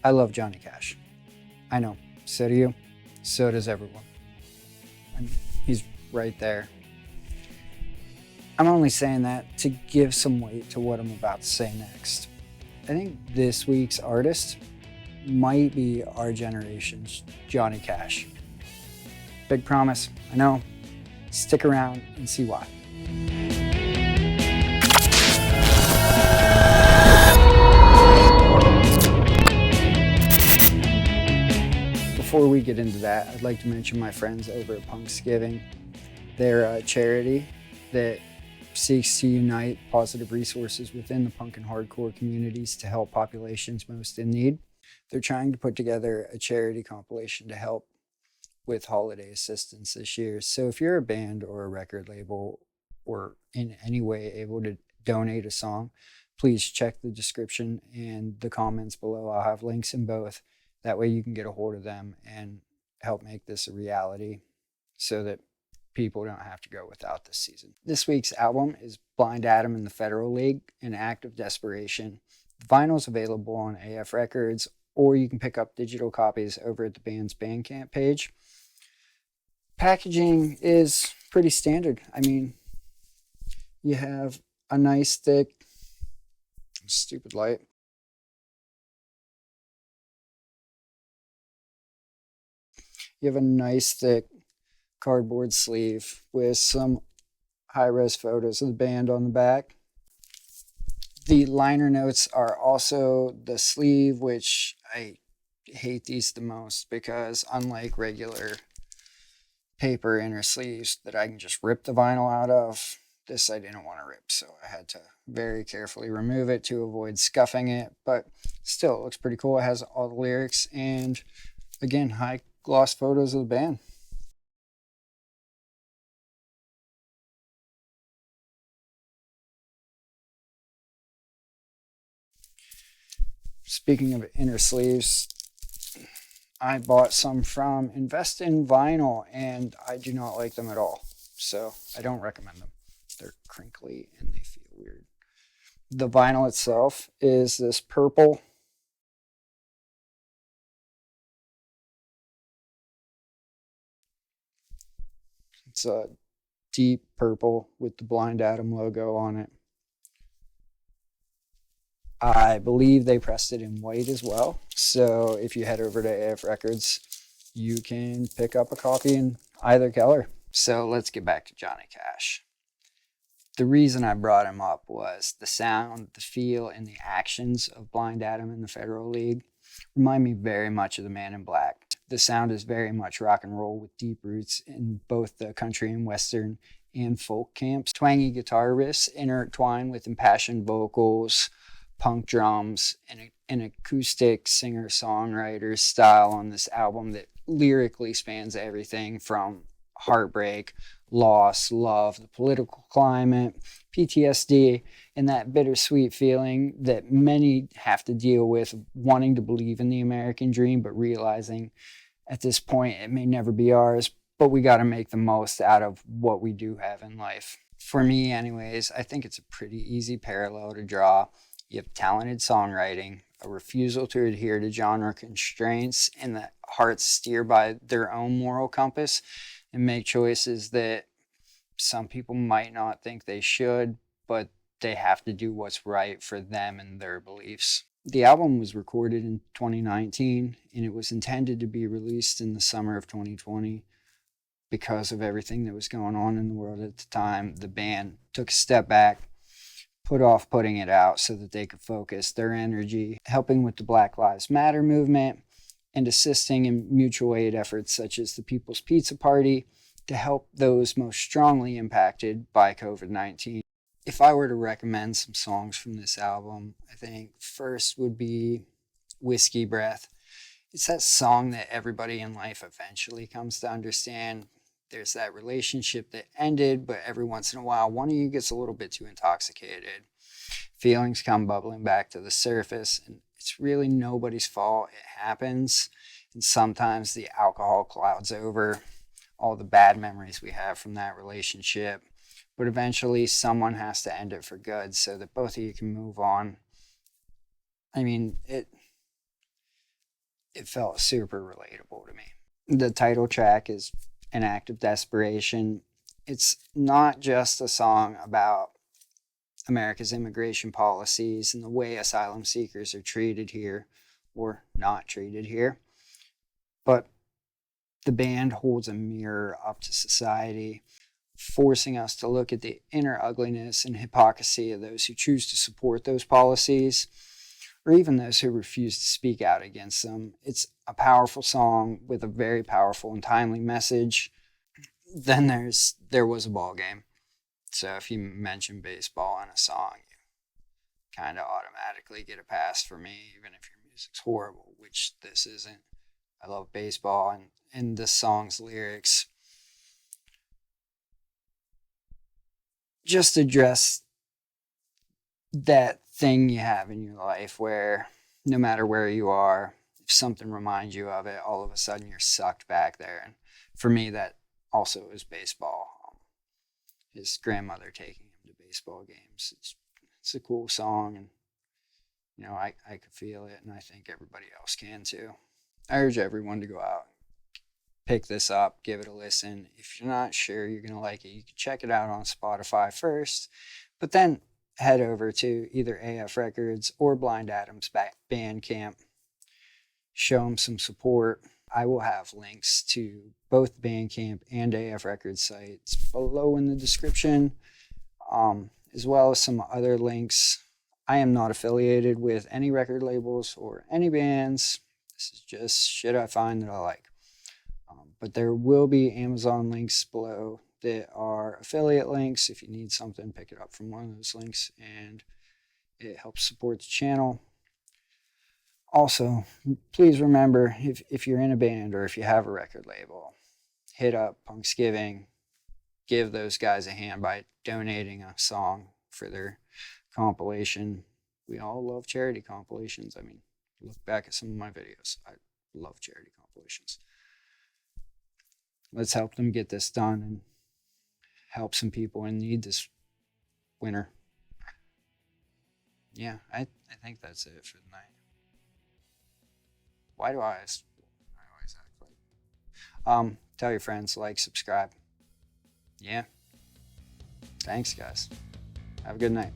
I love Johnny Cash. I know, so do you, so does everyone. I mean, he's right there. I'm only saying that to give some weight to what I'm about to say next. I think this week's artist might be our generation's Johnny Cash. Big promise, I know. Stick around and see why. Before we get into that, I'd like to mention my friends over at Punksgiving. They're a charity that seeks to unite positive resources within the punk and hardcore communities to help populations most in need. They're trying to put together a charity compilation to help with holiday assistance this year. So if you're a band or a record label or in any way able to donate a song, please check the description and the comments below. I'll have links in both. That way you can get a hold of them and help make this a reality so that people don't have to go without this season. This week's album is Blind Adam and the Federal League, An Act of Desperation. The vinyl's available on AF Records, or you can pick up digital copies over at the band's Bandcamp page. Packaging is pretty standard. I mean, you have a nice thick, stupid light. You have a nice thick cardboard sleeve with some high-res photos of the band on the back. The liner notes are also the sleeve, which I hate these the most because unlike regular paper inner sleeves that I can just rip the vinyl out of, this I didn't want to rip, so I had to very carefully remove it to avoid scuffing it, but still it looks pretty cool. It has all the lyrics and, again, high gloss photos of the band. Speaking of inner sleeves, I bought some from Invest in Vinyl and I do not like them at all. So I don't recommend them. They're crinkly and they feel weird. The vinyl itself is this purple. It's a deep purple with the Blind Adam logo on it. I believe they pressed it in white as well. So if you head over to AF Records, you can pick up a copy in either color. So let's get back to Johnny Cash. The reason I brought him up was the sound, the feel, and the actions of Blind Adam and the Federal League remind me very much of the Man in Black. The sound is very much rock and roll with deep roots in both the country and western and folk camps. Twangy guitar riffs intertwined with impassioned vocals, punk drums, and an acoustic singer-songwriter style on this album that lyrically spans everything from heartbreak, loss, love, the political climate, PTSD, and that bittersweet feeling that many have to deal with, wanting to believe in the American dream, but realizing at this point it may never be ours, but we got to make the most out of what we do have in life. For me, anyways, I think it's a pretty easy parallel to draw. You have talented songwriting, a refusal to adhere to genre constraints, and that hearts steer by their own moral compass and make choices that some people might not think they should, but they have to do what's right for them and their beliefs. The album was recorded in 2019, and it was intended to be released in the summer of 2020. Because of everything that was going on in the world at the time, the band took a step back, put off putting it out so that they could focus their energy helping with the Black Lives Matter movement and assisting in mutual aid efforts such as the People's Pizza Party to help those most strongly impacted by COVID-19. If I were to recommend some songs from this album, I think first would be Whiskey Breath. It's that song that everybody in life eventually comes to understand. There's that relationship that ended, but every once in a while, one of you gets a little bit too intoxicated. Feelings come bubbling back to the surface, and it's really nobody's fault. It happens, and sometimes the alcohol clouds over all the bad memories we have from that relationship. But eventually, someone has to end it for good so that both of you can move on. I mean, it felt super relatable to me. The title track is An Act of Desperation. It's not just a song about America's immigration policies and the way asylum seekers are treated here or not treated here, but the band holds a mirror up to society, forcing us to look at the inner ugliness and hypocrisy of those who choose to support those policies, or even those who refuse to speak out against them. It's a powerful song with a very powerful and timely message. Then There Was a Ball Game. So if you mention baseball in a song, you kind of automatically get a pass for me, even if your music's horrible, which this isn't. I love baseball, and this song's lyrics just address that thing you have in your life where no matter where you are, if something reminds you of it, all of a sudden you're sucked back there. And for me, that also is baseball. His grandmother taking him to baseball games. It's a cool song, and I could feel it, and I think everybody else can too. I urge everyone to go out, pick this up, give it a listen. If you're not sure you're going to like it, you can check it out on Spotify first, but then head over to either AF Records or Blind Adam's Bandcamp. Show them some support. I will have links to both Bandcamp and AF Records sites below in the description, as well as some other links. I am not affiliated with any record labels or any bands. This is just shit I find that I like. But there will be Amazon links below that are affiliate links. If you need something, pick it up from one of those links, and it helps support the channel. Also, please remember, if you're in a band or if you have a record label, hit up Punksgiving. Give those guys a hand by donating a song for their compilation. We all love charity compilations. I mean, look back at some of my videos. I love charity compilations. Let's help them get this done and help some people in need this winter. Yeah, I think that's it for the night. Why do I always act like... Tell your friends, like, subscribe. Yeah. Thanks, guys. Have a good night.